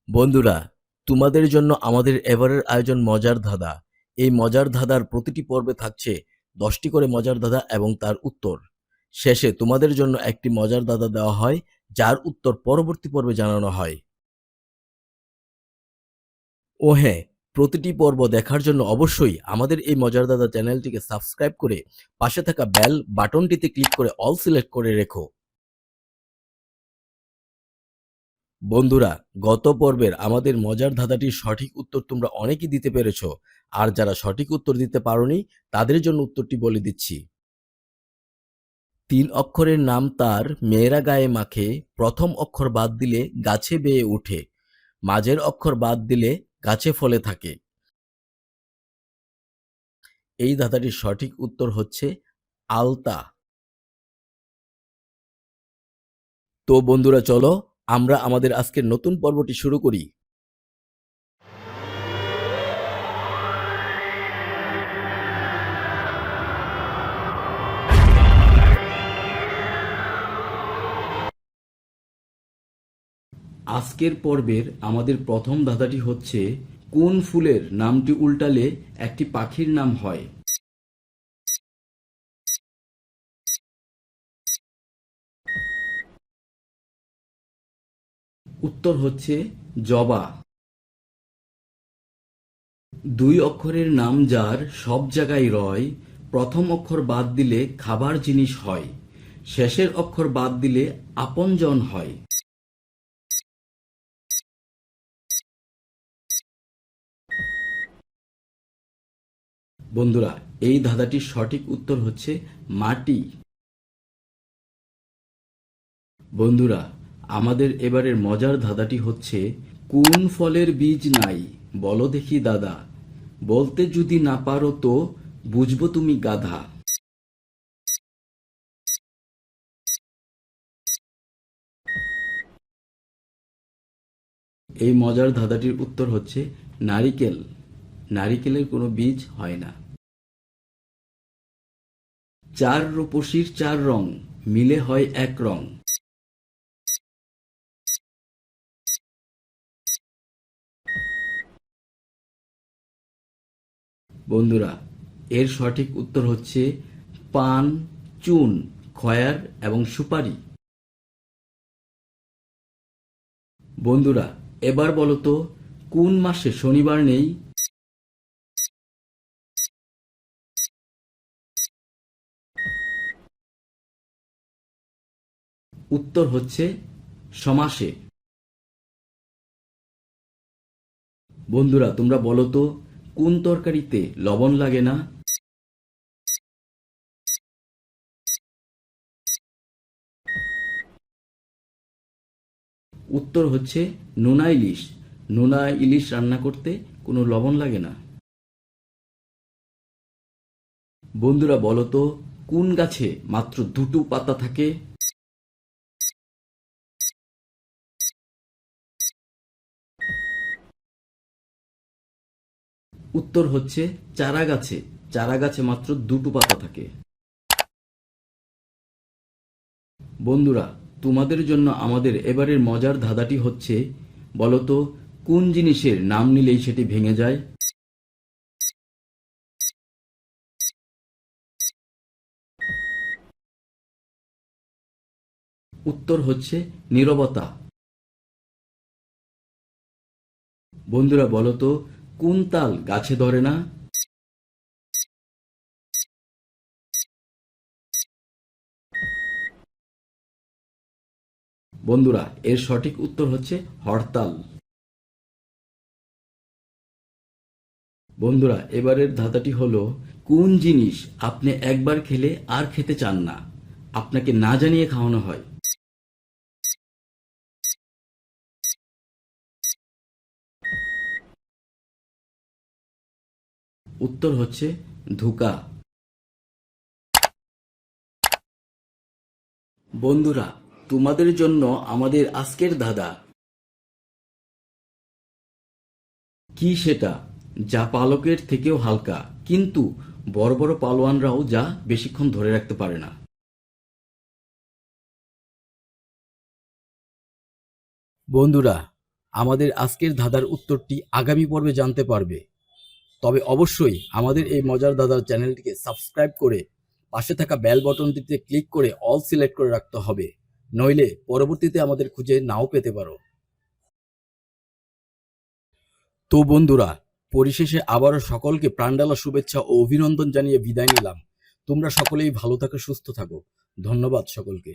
বন্ধুরা, তোমাদের জন্য আমাদের এবারের আয়োজন মজার ধাঁধা। এই মজার ধাঁধার প্রতিটি পর্বে থাকছে ১০টি করে মজার ধাঁধা এবং তার উত্তর। শেষে তোমাদের জন্য একটি মজার ধাঁধা দেওয়া হয়, যার উত্তর পরবর্তী পর্বে জানানো হয়। ও হ্যাঁ, প্রতিটি পর্ব দেখার জন্য অবশ্যই আমাদের এই মজার ধাঁধা চ্যানেলটিকে সাবস্ক্রাইব করে পাশে থাকা বেল বাটনটিতে ক্লিক করে অল সিলেক্ট করে রেখো। বন্ধুরা, গত পর্বের আমাদের মজার ধাঁধাটির সঠিক উত্তর তোমরা অনেকেই দিতে পেরেছ। আর যারা সঠিক উত্তর দিতে পারোনি, তাদের জন্য উত্তরটি বলে দিচ্ছি। ৩ অক্ষরের নাম তার, মেয়েরা গায়ে মাখে, প্রথম অক্ষর বাদ দিলে গাছে বেয়ে ওঠে, মাঝের অক্ষর বাদ দিলে গাছে ফলে থাকে। এই ধাঁধাটির সঠিক উত্তর হচ্ছে আলতা। তো বন্ধুরা, চলো আমরা আমাদের আজকের নতুন পর্বটি শুরু করি। আজকের পর্বের আমাদের প্রথম ধাঁধাটি হচ্ছে, কোন ফুলের নামটি উল্টালে একটি পাখির নাম হয়? উত্তর হচ্ছে জবা। ২ অক্ষরের নাম যার, সব জায়গায় রয়, প্রথম অক্ষর বাদ দিলে খাবার জিনিস হয়, শেষের অক্ষর বাদ দিলে আপনজন হয়। বন্ধুরা, এই ধাঁধাটির সঠিক উত্তর হচ্ছে মাটি। বন্ধুরা, আমাদের এবারের মজার ধাঁধাটি হচ্ছে, কোন ফলের বীজ নাই বলো দেখি দাদা, বলতে যদি না পারো তো বুঝবো তুমি গাধা। এই মজার ধাঁধাটির উত্তর হচ্ছে নারিকেল। নারিকেলের কোনো বীজ হয় না। ৪ রূপসীর ৪ রং, মিলে হয় এক রং। বন্ধুরা, এর সঠিক উত্তর হচ্ছে পান, চুন, খয়ার এবং সুপারি। বন্ধুরা, এবার বলো তো, কোন মাসে শনিবার নেই? উত্তর হচ্ছে সমাসে। বন্ধুরা, তোমরা বলো তো, কোন তরকারিতে লবণ লাগে না? উত্তর হচ্ছে নোনা ইলিশ। নোনা ইলিশ রান্না করতে কোনো লবণ লাগে না। বন্ধুরা, বলো তো, কোন গাছে মাত্র দুটো পাতা থাকে? উত্তর হচ্ছে চারা গাছে। চারা গাছে মাত্র দুটো পাতা থাকে। বন্ধুরা, তোমাদের জন্য আমাদের এবারের মজার ধাঁধাটি হচ্ছে, বলো তো, কোন জিনিসের নাম নিলেই সেটি ভেঙে যায়? উত্তর হচ্ছে নীরবতা। বন্ধুরা, বলো তো, কোন তাল গাছে ধরে না? বন্ধুরা, এর সঠিক উত্তর হচ্ছে হরতাল। বন্ধুরা, এবারের ধাঁধাটি হলো, কোন জিনিস আপনি একবার খেলে আর খেতে চান না, আপনাকে না জানিয়ে খাওয়ানো হয়? উত্তর হচ্ছে ধোঁকা। বন্ধুরা, তোমাদের জন্য আমাদের আজকের ধাঁধা, কি সেটা যা পালকের থেকেও হালকা, কিন্তু বড় বড় পালোয়ানরাও যা বেশিক্ষণ ধরে রাখতে পারে না? বন্ধুরা, আমাদের আজকের ধাঁধার উত্তরটি আগামী পর্বে জানতে পারবে। তবে অবশ্যই আমাদের এই মজার দাদার চ্যানেলটিকে সাবস্ক্রাইব করে পাশে থাকা বেল বটনটিতে ক্লিক করে অল সিলেক্ট করে রাখতে হবে, নইলে পরবর্তীতে আমাদের খুঁজে নাও পেতে পারো। তো বন্ধুরা, পরিশেষে আবারও সকলকে প্রাণঢালা শুভেচ্ছা ও অভিনন্দন জানিয়ে বিদায় নিলাম। তোমরা সকলেই ভালো থাকো, সুস্থ থাকো। ধন্যবাদ সকলকে।